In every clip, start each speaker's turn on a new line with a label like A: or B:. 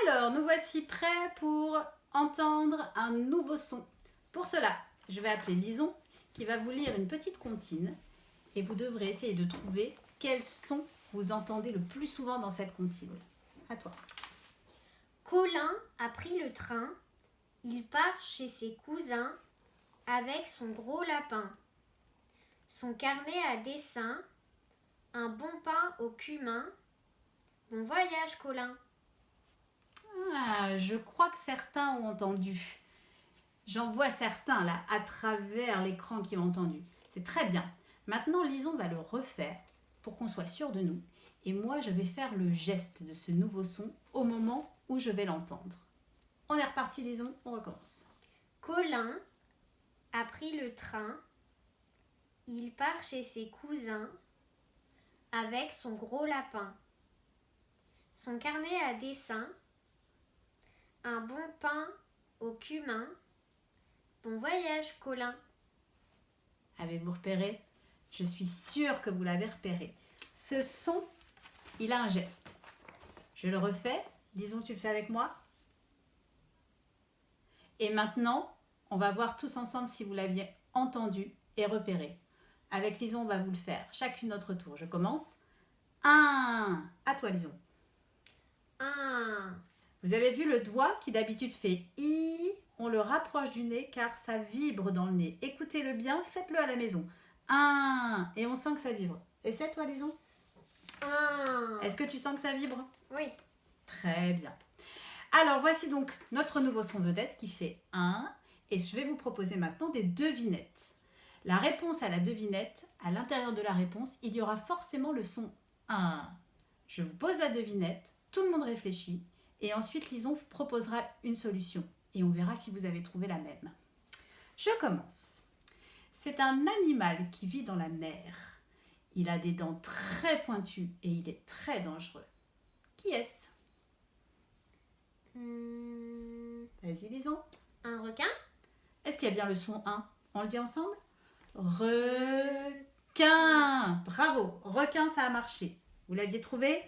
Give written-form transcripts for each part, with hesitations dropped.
A: Alors, nous voici prêts pour entendre un nouveau son. Pour cela, je vais appeler Lison qui va vous lire une petite comptine et vous devrez essayer de trouver quel son vous entendez le plus souvent dans cette comptine. À toi.
B: Colin a pris le train, il part chez ses cousins avec son gros lapin, son carnet à dessin, un bon pain au cumin. Bon voyage, Colin.
A: Ah, je crois que certains ont entendu. J'en vois certains là à travers l'écran qui ont entendu. C'est très bien. Maintenant, Lison va le refaire pour qu'on soit sûr de nous. Et moi, je vais faire le geste de ce nouveau son au moment où je vais l'entendre. On est reparti, Lison, on recommence.
B: Colin a pris le train, il part chez ses cousins avec son gros lapin, son carnet à dessin, un bon pain au cumin. Bon voyage, Colin.
A: Avez-vous repéré? Je suis sûre que vous l'avez repéré. Ce son, il a un geste. Je le refais. Lison, tu le fais avec moi. Et maintenant, on va voir tous ensemble si vous l'aviez entendu et repéré. Avec Lison, on va vous le faire chacune notre tour. Je commence. 1. À toi, Lison.
B: 1.
A: Vous avez vu le doigt qui d'habitude fait I. On le rapproche du nez car ça vibre dans le nez. Écoutez-le bien, faites-le à la maison. 1. Et on sent que ça vibre. Essaie, toi, Lison.
B: 1.
A: Est-ce que tu sens que ça vibre?
B: Oui.
A: Très bien. Alors, voici donc notre nouveau son vedette qui fait 1. Et je vais vous proposer maintenant des devinettes. La réponse à la devinette, à l'intérieur de la réponse, il y aura forcément le son 1. Je vous pose la devinette, tout le monde réfléchit, et ensuite Lison vous proposera une solution. Et on verra si vous avez trouvé la même. Je commence. C'est un animal qui vit dans la mer. Il a des dents très pointues et il est très dangereux. Qui est-ce? Vas-y, Lison.
B: Un requin.
A: Est-ce qu'il y a bien le son 1? On le dit ensemble? Requin. Bravo. Requin, ça a marché. Vous l'aviez trouvé?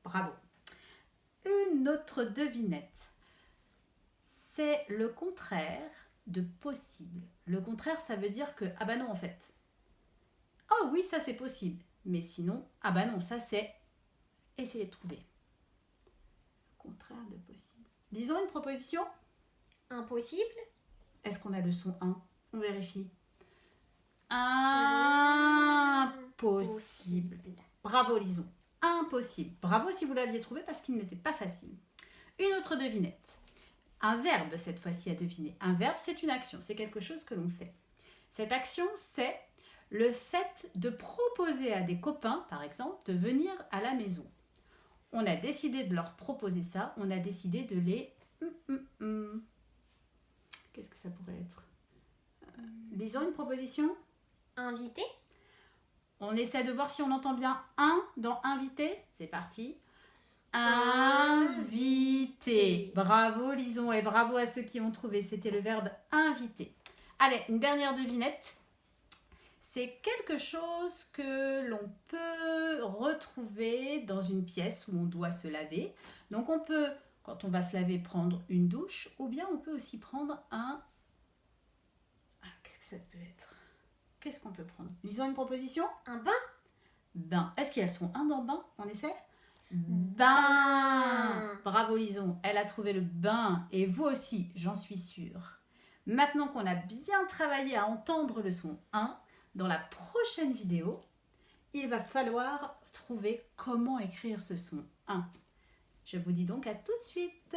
A: Bravo. Une autre devinette. C'est le contraire de possible. Le contraire, ça veut dire que, ah bah non en fait. Oh oui, ça c'est possible. Mais sinon, ah bah non, ça c'est... Essayez de trouver. Contraire de possible. Disons une proposition.
B: Impossible.
A: Est-ce qu'on a le son 1? On vérifie. Impossible. Bravo Lison. Impossible. Bravo si vous l'aviez trouvé parce qu'il n'était pas facile. Une autre devinette. Un verbe cette fois-ci à deviner. Un verbe, c'est une action. C'est quelque chose que l'on fait. Cette action, c'est le fait de proposer à des copains, par exemple, de venir à la maison. On a décidé de leur proposer ça. On a décidé de les... Qu'est-ce que ça pourrait être? Disons une proposition.
B: Invité.
A: On essaie de voir si on entend bien un dans invité. C'est parti. Invité. Bravo Lison et bravo à ceux qui ont trouvé. C'était le verbe inviter. Allez, une dernière devinette. C'est quelque chose que l'on peut retrouver dans une pièce où on doit se laver. Donc on peut, quand on va se laver, prendre une douche ou bien on peut aussi prendre un... qu'est-ce que ça peut être? Qu'est-ce qu'on peut prendre? Lisons une proposition.
B: Un bain.
A: Bain. Est-ce qu'il y a le son 1 dans bain? On essaie? Bain. Bravo Lison, elle a trouvé le bain et vous aussi, j'en suis sûre. Maintenant qu'on a bien travaillé à entendre le son 1, dans la prochaine vidéo, il va falloir trouver comment écrire ce son 1. Je vous dis donc à tout de suite.